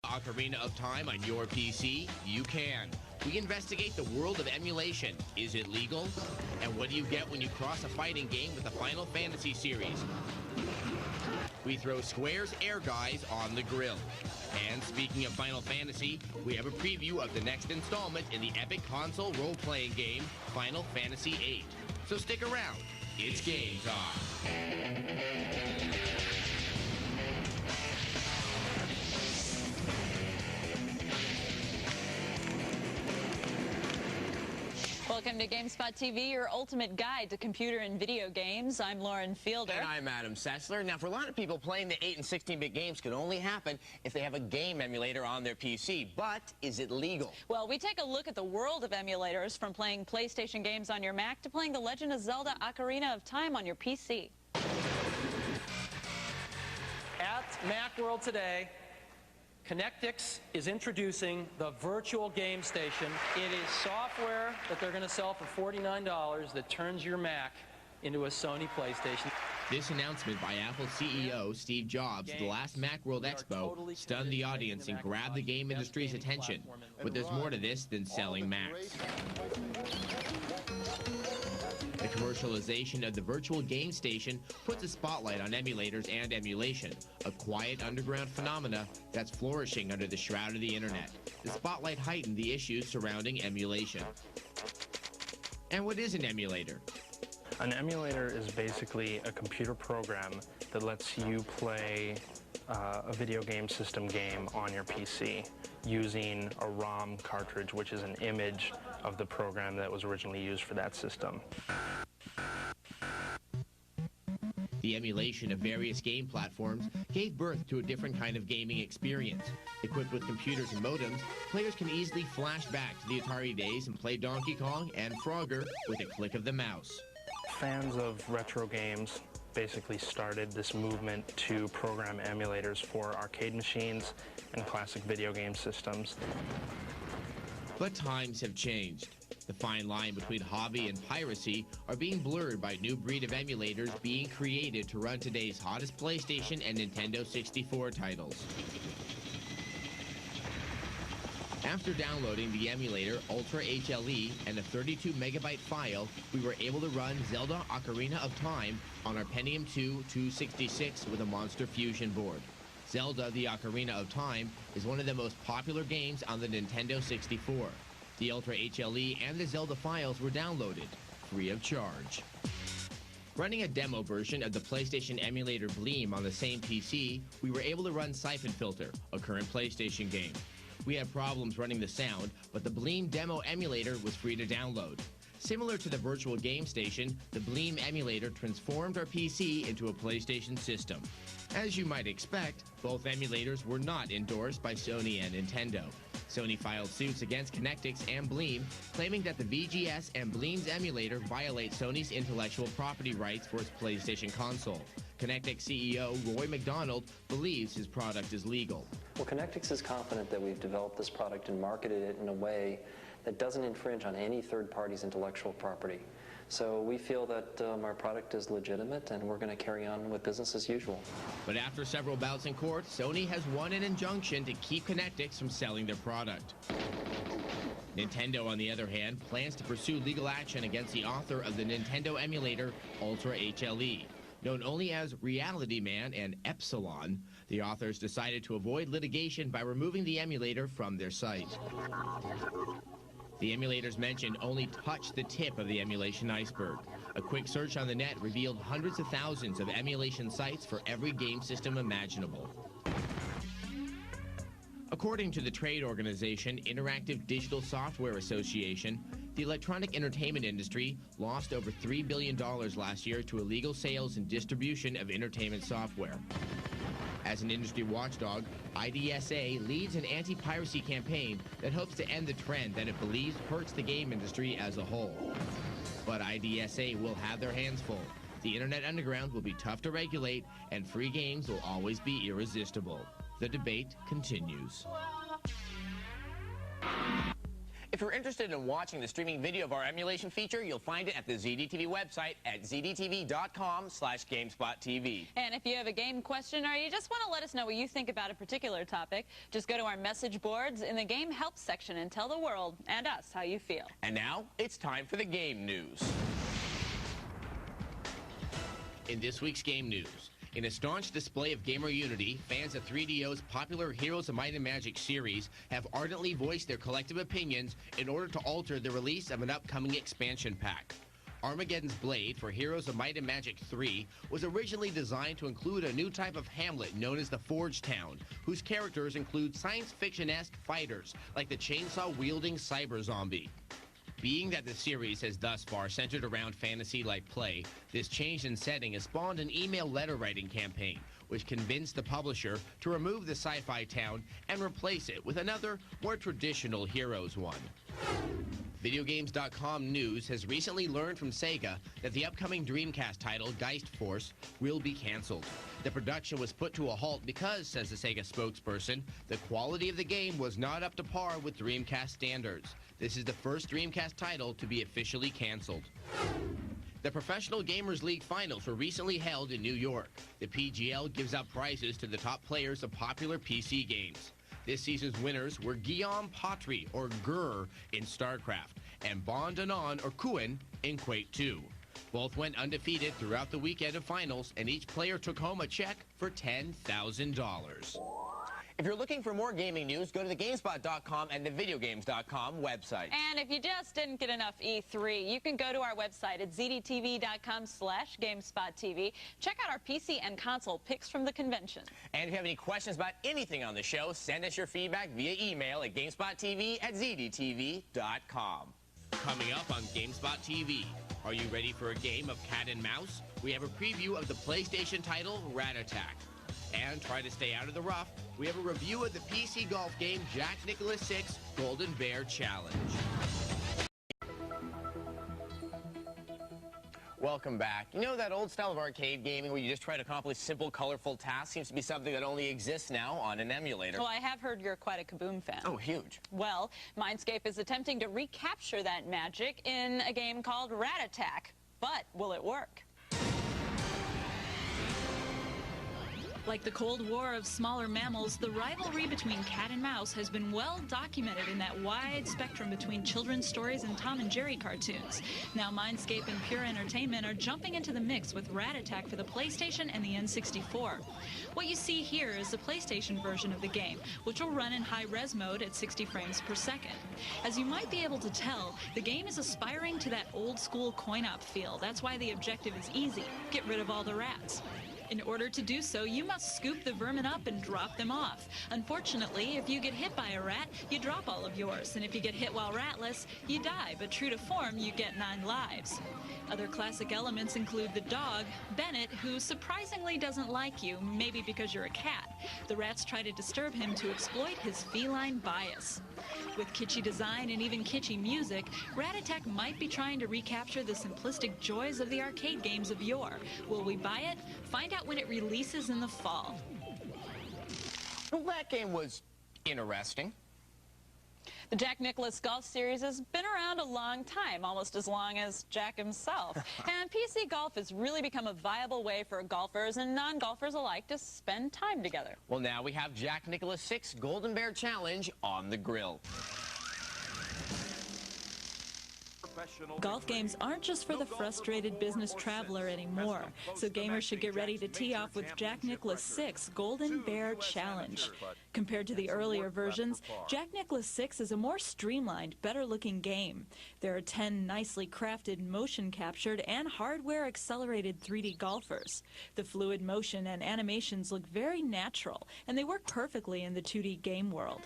Ocarina of Time on your PC? You can. We investigate the world of emulation. Is it legal? And what do you get when you cross a fighting game with the Final Fantasy series? We throw Square's Air Guys on the grill. And speaking of Final Fantasy, we have a preview of the next installment in the epic console role-playing game, Final Fantasy VIII. So stick around. It's game time. Welcome to GameSpotTV, your ultimate guide to computer and video games. I'm Lauren Fielder. And I'm Adam Sessler. Now, for a lot of people, playing the 8 and 16-bit games could only happen if they have a game emulator on their PC. But is it legal? Well, we take a look at the world of emulators, from playing PlayStation games on your Mac to playing The Legend of Zelda Ocarina of Time on your PC. At Macworld today, Connectix is introducing the Virtual Game Station. It is software that they're going to sell for $49 that turns your Mac into a Sony PlayStation. This announcement by Apple CEO Steve Jobs at the last Macworld Expo stunned the audience and grabbed the game industry's attention. But there's more to this than selling Macs. The commercialization of the Virtual Game Station puts a spotlight on emulators and emulation, a quiet underground phenomena that's flourishing under the shroud of the internet. The spotlight heightened the issues surrounding emulation. And what is an emulator? An emulator is basically a computer program that lets you play a video game system game on your PC using a ROM cartridge, which is an image of the program that was originally used for that system. The emulation of various game platforms gave birth to a different kind of gaming experience. Equipped with computers and modems, players can easily flash back to the Atari days and play Donkey Kong and Frogger with a click of the mouse. Fans of retro games basically started this movement to program emulators for arcade machines and classic video game systems. But times have changed. The fine line between hobby and piracy are being blurred by a new breed of emulators being created to run today's hottest PlayStation and Nintendo 64 titles. After downloading the emulator Ultra HLE and a 32-megabyte file, we were able to run Zelda Ocarina of Time on our Pentium 2 266 with a Monster Fusion board. Zelda the Ocarina of Time is one of the most popular games on the Nintendo 64. The Ultra HLE and the Zelda files were downloaded, free of charge. Running a demo version of the PlayStation emulator Bleem on the same PC, we were able to run Siphon Filter, a current PlayStation game. We had problems running the sound, but the Bleem demo emulator was free to download. Similar to the Virtual Game Station, the Bleem emulator transformed our PC into a PlayStation system. As you might expect, both emulators were not endorsed by Sony and Nintendo. Sony filed suits against Connectix and Bleem, claiming that the VGS and Bleem's emulator violate Sony's intellectual property rights for its PlayStation console. Connectix CEO Roy McDonald believes his product is legal. Well, Connectix is confident that we've developed this product and marketed it in a way that doesn't infringe on any third party's intellectual property. So we feel that our product is legitimate, and we're going to carry on with business as usual. But after several bouts in court, Sony has won an injunction to keep Connectix from selling their product. Nintendo, on the other hand, plans to pursue legal action against the author of the Nintendo emulator Ultra HLE. Known only as Reality Man and Epsilon, the authors decided to avoid litigation by removing the emulator from their site. The emulators mentioned only touched the tip of the emulation iceberg. A quick search on the net revealed hundreds of thousands of emulation sites for every game system imaginable. According to the trade organization Interactive Digital Software Association, the electronic entertainment industry lost over $3 billion last year to illegal sales and distribution of entertainment software. As an industry watchdog, IDSA leads an anti-piracy campaign that hopes to end the trend that it believes hurts the game industry as a whole. But IDSA will have their hands full. The Internet Underground will be tough to regulate, and free games will always be irresistible. The debate continues. If you're interested in watching the streaming video of our emulation feature, you'll find it at the ZDTV website at zdtv.com/GameSpotTV. And if you have a game question or you just want to let us know what you think about a particular topic, just go to our message boards in the Game Help section and tell the world and us how you feel. And now, it's time for the game news. In this week's game news, in a staunch display of gamer unity, fans of 3DO's popular Heroes of Might and Magic series have ardently voiced their collective opinions in order to alter the release of an upcoming expansion pack. Armageddon's Blade for Heroes of Might and Magic 3 was originally designed to include a new type of hamlet known as the Forge Town, whose characters include science fiction-esque fighters like the chainsaw-wielding cyber zombie. Being that the series has thus far centered around fantasy-like play, this change in setting has spawned an email letter-writing campaign, which convinced the publisher to remove the sci-fi town and replace it with another, more traditional Heroes one. VideoGames.com News has recently learned from Sega that the upcoming Dreamcast title, Geist Force, will be canceled. The production was put to a halt because, says the Sega spokesperson, the quality of the game was not up to par with Dreamcast standards. This is the first Dreamcast title to be officially canceled. The Professional Gamers League Finals were recently held in New York. The PGL gives out prizes to the top players of popular PC games. This season's winners were Guillaume Patry, or Gurr, in StarCraft, and Bon Danon, or Kuin, in Quake 2. Both went undefeated throughout the weekend of finals, and each player took home a check for $10,000. If you're looking for more gaming news, go to the GameSpot.com and the VideoGames.com website. And if you just didn't get enough E3, you can go to our website at zdtv.com/GameSpotTV. Check out our PC and console picks from the convention. And if you have any questions about anything on the show, send us your feedback via email at GameSpotTV@zdtv.com. Coming up on GameSpot TV, are you ready for a game of cat and mouse? We have a preview of the PlayStation title, Rat Attack. And try to stay out of the rough, we have a review of the PC golf game Jack Nicklaus 6 Golden Bear Challenge. Welcome back. You know that old style of arcade gaming where you just try to accomplish simple, colorful tasks seems to be something that only exists now on an emulator. Well, I have heard you're quite a Kaboom fan. Oh, huge. Well, Mindscape is attempting to recapture that magic in a game called Rat Attack. But will it work? Like the Cold War of smaller mammals, the rivalry between cat and mouse has been well documented in that wide spectrum between children's stories and Tom and Jerry cartoons. Now Mindscape and Pure Entertainment are jumping into the mix with Rat Attack for the PlayStation and the N64. What you see here is the PlayStation version of the game, which will run in high-res mode at 60 frames per second. As you might be able to tell, the game is aspiring to that old-school coin-op feel. That's why the objective is easy: get rid of all the rats. In order to do so, you must scoop the vermin up and drop them off. Unfortunately, if you get hit by a rat, you drop all of yours. And if you get hit while ratless, you die. But true to form, you get 9 lives. Other classic elements include the dog, Bennett, who surprisingly doesn't like you, maybe because you're a cat. The rats try to disturb him to exploit his feline bias. With kitschy design and even kitschy music, Rat Attack might be trying to recapture the simplistic joys of the arcade games of yore. Will we buy it? Find out when it releases in the fall. Well, that game was interesting. The Jack Nicklaus Golf Series has been around a long time, almost as long as Jack himself. And PC golf has really become a viable way for golfers and non-golfers alike to spend time together. Well, now we have Jack Nicklaus 6 Golden Bear Challenge on the grill. Golf games aren't just for the frustrated business traveler anymore, so gamers should get ready to tee off with Jack Nicklaus 6 Golden Bear Challenge. Compared to the earlier versions, Jack Nicklaus 6 is a more streamlined, better-looking game. There are 10 nicely crafted, motion-captured, and hardware-accelerated 3D golfers. The fluid motion and animations look very natural, and they work perfectly in the 2D game world.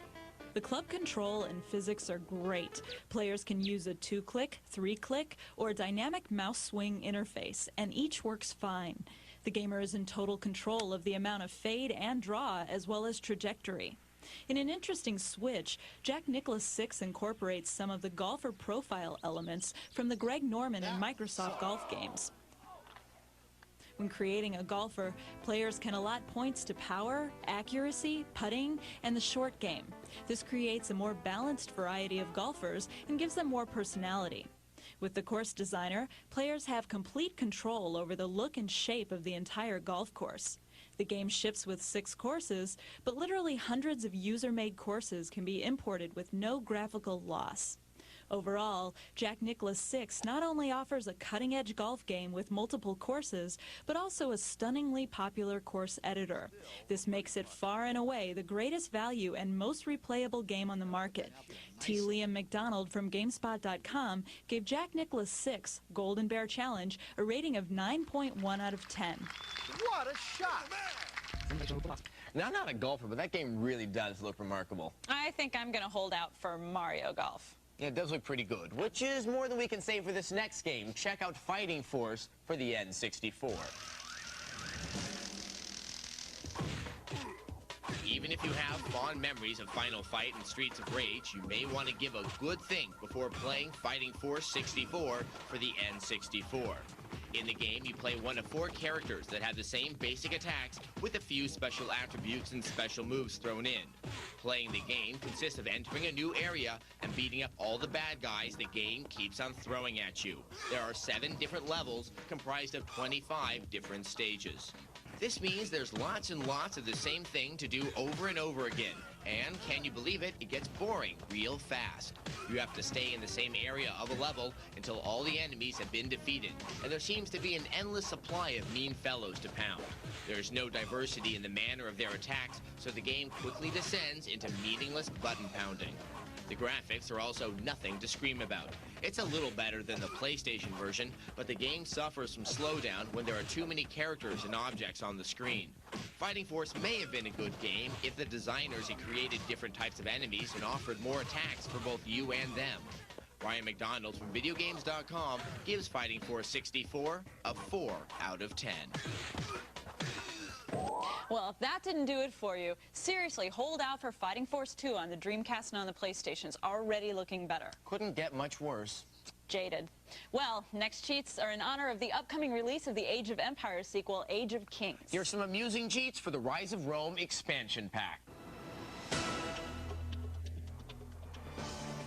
The club control and physics are great. Players can use a 2-click, 3-click, or a dynamic mouse swing interface, and each works fine. The gamer is in total control of the amount of fade and draw, as well as trajectory. In an interesting switch, Jack Nicklaus 6 incorporates some of the golfer profile elements from the Greg Norman and Microsoft golf games. When creating a golfer, players can allot points to power, accuracy, putting, and the short game. This creates a more balanced variety of golfers and gives them more personality. With the course designer, players have complete control over the look and shape of the entire golf course. The game ships with 6 courses, but literally hundreds of user-made courses can be imported with no graphical loss. Overall, Jack Nicklaus 6 not only offers a cutting-edge golf game with multiple courses, but also a stunningly popular course editor. This makes it far and away the greatest value and most replayable game on the market. T. Liam McDonald from GameSpot.com gave Jack Nicklaus 6 Golden Bear Challenge a rating of 9.1 out of 10. What a shot! Now, I'm not a golfer, but that game really does look remarkable. I think I'm going to hold out for Mario Golf. Yeah, it does look pretty good, which is more than we can say for this next game. Check out Fighting Force for the N64. Even if you have fond memories of Final Fight and Streets of Rage, you may want to give a good think before playing Fighting Force 64 for the N64. In the game, you play one of 4 characters that have the same basic attacks with a few special attributes and special moves thrown in. Playing the game consists of entering a new area and beating up all the bad guys the game keeps on throwing at you. There are 7 different levels comprised of 25 different stages. This means there's lots and lots of the same thing to do over and over again. And can you believe it, it gets boring real fast. You have to stay in the same area of a level until all the enemies have been defeated, and there seems to be an endless supply of mean fellows to pound. There's no diversity in the manner of their attacks, so the game quickly descends into meaningless button pounding. The graphics are also nothing to scream about. It's a little better than the PlayStation version, but the game suffers from slowdown when there are too many characters and objects on the screen. Fighting Force may have been a good game if the designers had created different types of enemies and offered more attacks for both you and them. Ryan McDonald from VideoGames.com gives Fighting Force 64 a 4 out of 10. Well, if that didn't do it for you, seriously, hold out for Fighting Force 2 on the Dreamcast and on the PlayStation. It's already looking better. Couldn't get much worse. Jaded. Well, next cheats are in honor of the upcoming release of the Age of Empires sequel, Age of Kings. Here's some amusing cheats for the Rise of Rome expansion pack.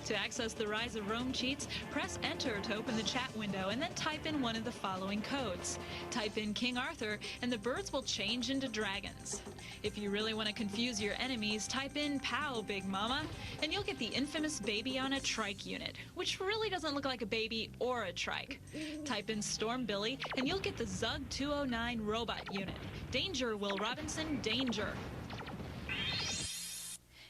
To access the Rise of Rome cheats, press Enter to open the chat window and then type in one of the following codes. Type in King Arthur and the birds will change into dragons. If you really want to confuse your enemies, type in Pow, Big Mama, and you'll get the infamous baby on a trike unit, which really doesn't look like a baby or a trike. Type in Storm Billy and you'll get the Zug 209 robot unit. Danger, Will Robinson, danger.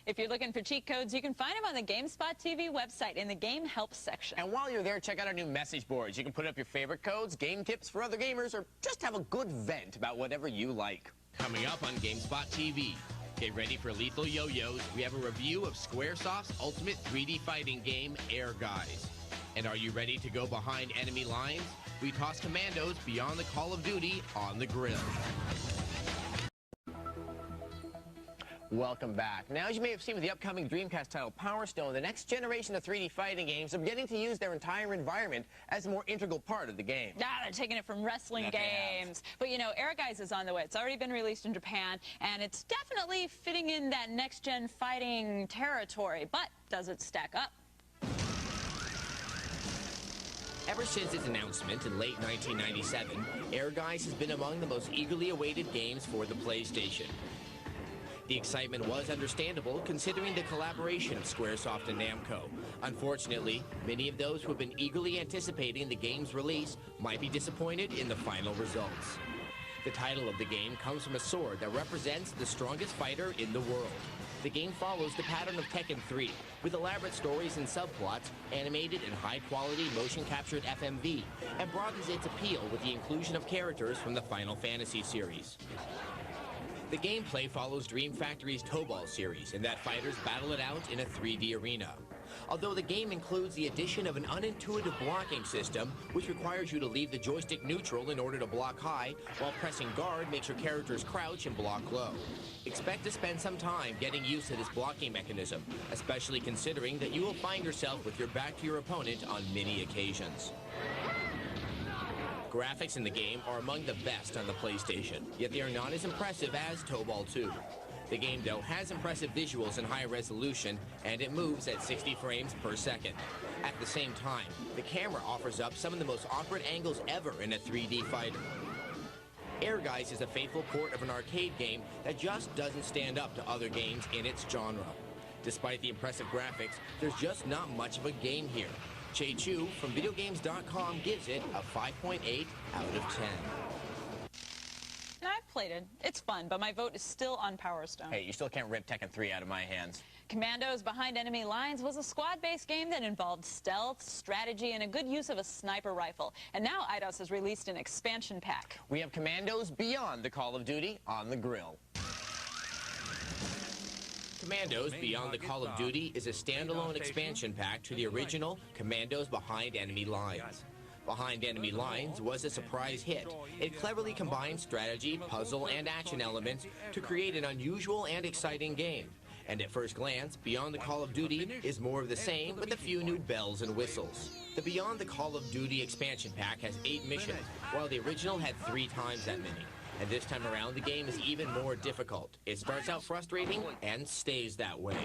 If you're looking for cheat codes, you can find them on the GameSpotTV website in the Game Help section. And while you're there, check out our new message boards. You can put up your favorite codes, game tips for other gamers, or just have a good vent about whatever you like. Coming up on GameSpot TV. Get ready for Lethal Yo-Yos. We have a review of Squaresoft's ultimate 3D fighting game, Air Guys. And are you ready to go behind enemy lines? We toss commandos beyond the Call of Duty on the grill. Welcome back. Now, as you may have seen with the upcoming Dreamcast title Power Stone, the next generation of 3D fighting games are beginning to use their entire environment as a more integral part of the game. They're taking it from wrestling games. But, you know, Air Guys is on the way. It's already been released in Japan, and it's definitely fitting in that next-gen fighting territory. But does it stack up? Ever since its announcement in late 1997, Air Guys has been among the most eagerly awaited games for the PlayStation. The excitement was understandable considering the collaboration of Squaresoft and Namco. Unfortunately, many of those who have been eagerly anticipating the game's release might be disappointed in the final results. The title of the game comes from a sword that represents the strongest fighter in the world. The game follows the pattern of Tekken 3, with elaborate stories and subplots, animated in high-quality motion-captured FMV, and broadens its appeal with the inclusion of characters from the Final Fantasy series. The gameplay follows Dream Factory's Tobal series in that fighters battle it out in a 3D arena. Although the game includes the addition of an unintuitive blocking system, which requires you to leave the joystick neutral in order to block high, while pressing guard makes your characters crouch and block low. Expect to spend some time getting used to this blocking mechanism, especially considering that you will find yourself with your back to your opponent on many occasions. graphics in the game are among the best on the PlayStation, yet they are not as impressive as Tobal 2. The game, though, has impressive visuals and high resolution, and it moves at 60 frames per second. At the same time, the camera offers up some of the most awkward angles ever in a 3D fighter. Air Guys is a faithful port of an arcade game that just doesn't stand up to other games in its genre. Despite the impressive graphics, there's just not much of a game here. Che Chu from VideoGames.com gives it a 5.8 out of 10. And I've played it. It's fun, but my vote is still on Power Stone. Hey, you still can't rip Tekken 3 out of my hands. Commandos Behind Enemy Lines was a squad-based game that involved stealth, strategy, and a good use of a sniper rifle. And now Eidos has released an expansion pack. We have Commandos Beyond the Call of Duty on the grill. Commandos Beyond the Call of Duty is a standalone expansion pack to the original Commandos Behind Enemy Lines. Behind Enemy Lines was a surprise hit. It cleverly combined strategy, puzzle, and action elements to create an unusual and exciting game. And at first glance, Beyond the Call of Duty is more of the same with a few new bells and whistles. The Beyond the Call of Duty expansion pack has 8 missions, while the original had 3 times that many. And this time around, the game is even more difficult. It starts out frustrating and stays that way.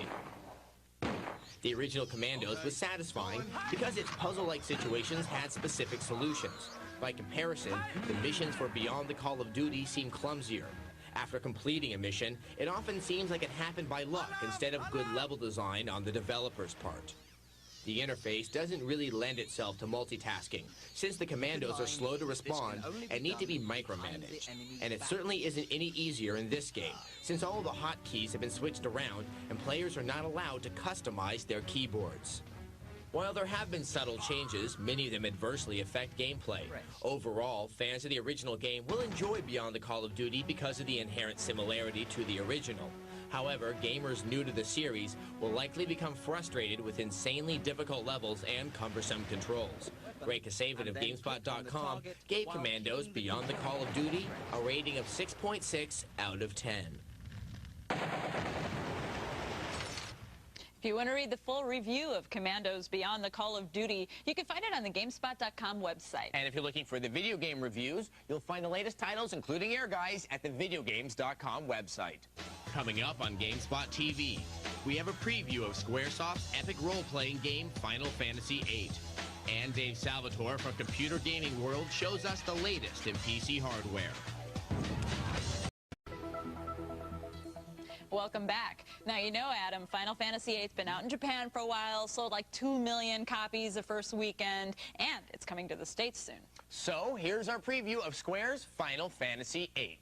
The original Commandos was satisfying because its puzzle-like situations had specific solutions. By comparison, the missions for Beyond the Call of Duty seem clumsier. After completing a mission, it often seems like it happened by luck instead of good level design on the developer's part. The interface doesn't really lend itself to multitasking, since the Commandos are slow to respond and need to be micromanaged. And it certainly isn't any easier in this game, since all the hotkeys have been switched around and players are not allowed to customize their keyboards. While there have been subtle changes, many of them adversely affect gameplay. Overall, fans of the original game will enjoy Beyond the Call of Duty because of the inherent similarity to the original. However, gamers new to the series will likely become frustrated with insanely difficult levels and cumbersome controls. Ray Kasavin of GameSpot.com gave Commandos Beyond the Call of Duty a rating of 6.6 out of 10. If you want to read the full review of Commandos Beyond the Call of Duty, you can find it on the GameSpot.com website. And if you're looking for the video game reviews, you'll find the latest titles, including Air Guys, at the VideoGames.com website. Coming up on GameSpot.TV, we have a preview of Squaresoft's epic role-playing game Final Fantasy VIII. And Dave Salvatore from Computer Gaming World shows us the latest in PC hardware. Welcome back. Now, you know, Adam, Final Fantasy VIII's been out in Japan for a while, sold like 2 million copies the first weekend, and it's coming to the States soon. So, here's our preview of Square's Final Fantasy VIII.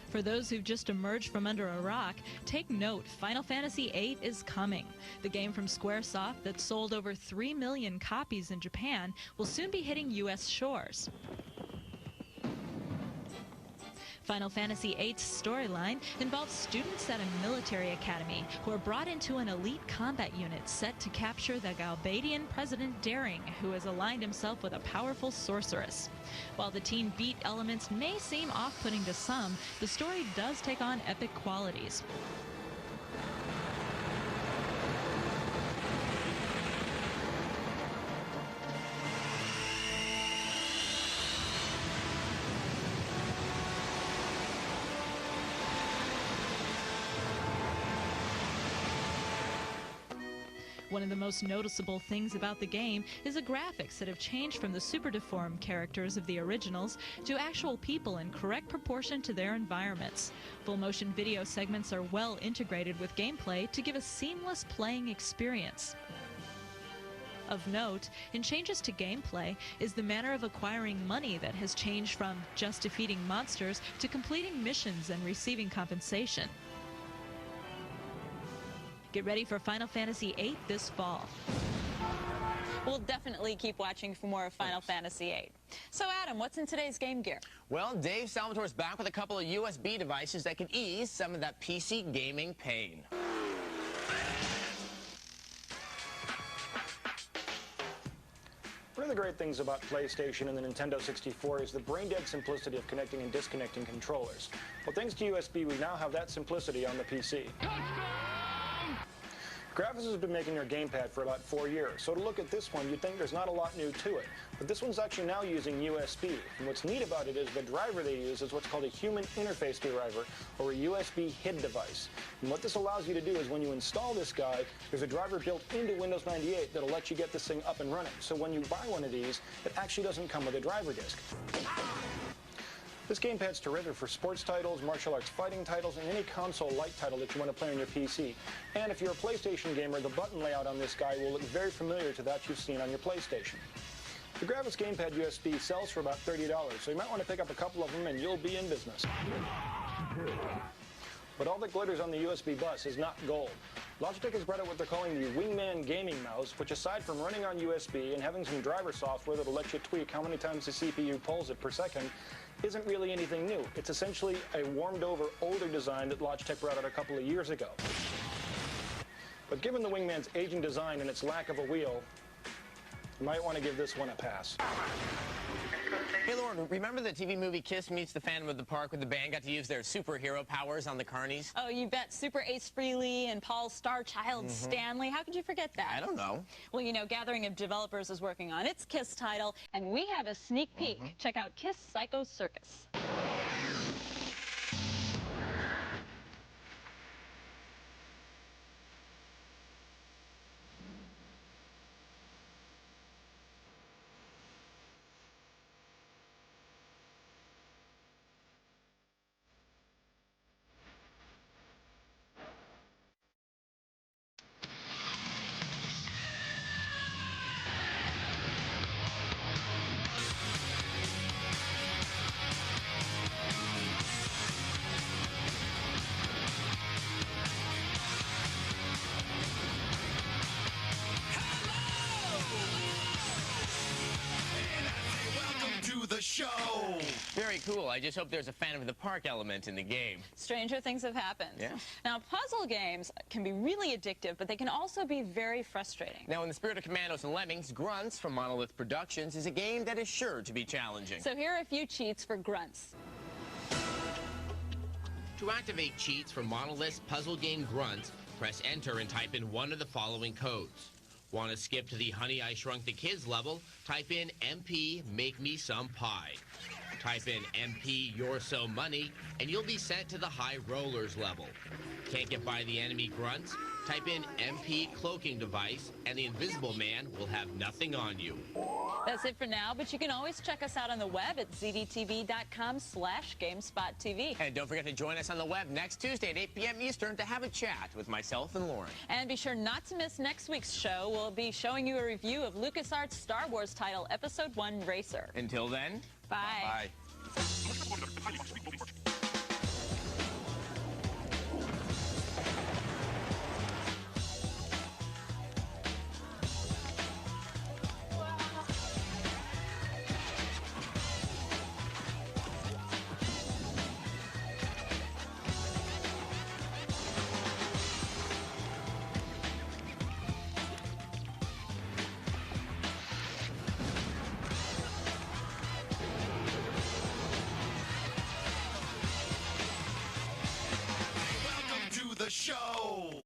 For those who've just emerged from under a rock, take note, Final Fantasy VIII is coming. The game from Squaresoft that sold over 3 million copies in Japan will soon be hitting U.S. shores. Final Fantasy VIII's storyline involves students at a military academy who are brought into an elite combat unit set to capture the Galbadian President Daring, who has aligned himself with a powerful sorceress. While the teen beat elements may seem off-putting to some, the story does take on epic qualities. One of the most noticeable things about the game is the graphics that have changed from the super deformed characters of the originals to actual people in correct proportion to their environments. Full motion video segments are well integrated with gameplay to give a seamless playing experience. Of note, in changes to gameplay, is the manner of acquiring money that has changed from just defeating monsters to completing missions and receiving compensation. Get ready for Final Fantasy VIII this fall. We'll definitely keep watching for more of Final Fantasy VIII. So, Adam, what's in today's Game Gear? Well, Dave Salvatore's back with a couple of USB devices that can ease some of that PC gaming pain. One of the great things about PlayStation and the Nintendo 64 is the brain-dead simplicity of connecting and disconnecting controllers. Well, thanks to USB, we now have that simplicity on the PC. Graphics has been making their gamepad for about 4 years, so to look at this one, you'd think there's not a lot new to it. But this one's actually now using USB, and what's neat about it is the driver they use is what's called a human interface driver, or a USB HID device. And what this allows you to do is when you install this guy, there's a driver built into Windows 98 that'll let you get this thing up and running. So when you buy one of these, it actually doesn't come with a driver disc. This gamepad's terrific for sports titles, martial arts fighting titles, and any console-like title that you want to play on your PC. And if you're a PlayStation gamer, the button layout on this guy will look very familiar to that you've seen on your PlayStation. The Graphics Gamepad USB sells for about $30, so you might want to pick up a couple of them and you'll be in business. But all that glitters on the USB bus is not gold. Logitech has brought out what they're calling the Wingman Gaming Mouse, which aside from running on USB and having some driver software that'll let you tweak how many times the CPU pulls it per second, isn't really anything new. It's essentially a warmed-over, older design that Logitech brought out a couple of years ago. But given the Wingman's aging design and its lack of a wheel, you might want to give this one a pass. Hey, Lauren, remember the TV movie Kiss Meets the Phantom of the Park where the band got to use their superhero powers on the carnies? Oh, you bet. Super Ace Frehley and Paul Starchild Stanley. How could you forget that? I don't know. Well, you know, Gathering of Developers is working on its Kiss title, and we have a sneak peek. Check out Kiss Psycho Circus. The show. Very cool. I just hope there's a Phantom of the Park element in the game. Stranger things have happened. Yeah. Now, puzzle games can be really addictive, but they can also be very frustrating. Now, in the spirit of Commandos and Lemmings, Grunts from Monolith Productions is a game that is sure to be challenging. So here are a few cheats for Grunts. To activate cheats for Monolith's puzzle game Grunts, press enter and type in one of the following codes. Want to skip to the Honey, I Shrunk the Kids level? Type in MP, make me some pie. Type in MP, you're so money, and you'll be sent to the High Rollers level. Can't get by the enemy Grunts? Type in MP cloaking device, and the Invisible Man will have nothing on you. That's it for now, but you can always check us out on the web at zdtv.com/GameSpotTV. And don't forget to join us on the web next Tuesday at 8 p.m. Eastern to have a chat with myself and Lauren. And be sure not to miss next week's show. We'll be showing you a review of LucasArts' Star Wars title, Episode 1 Racer. Until then, bye. bye. The show.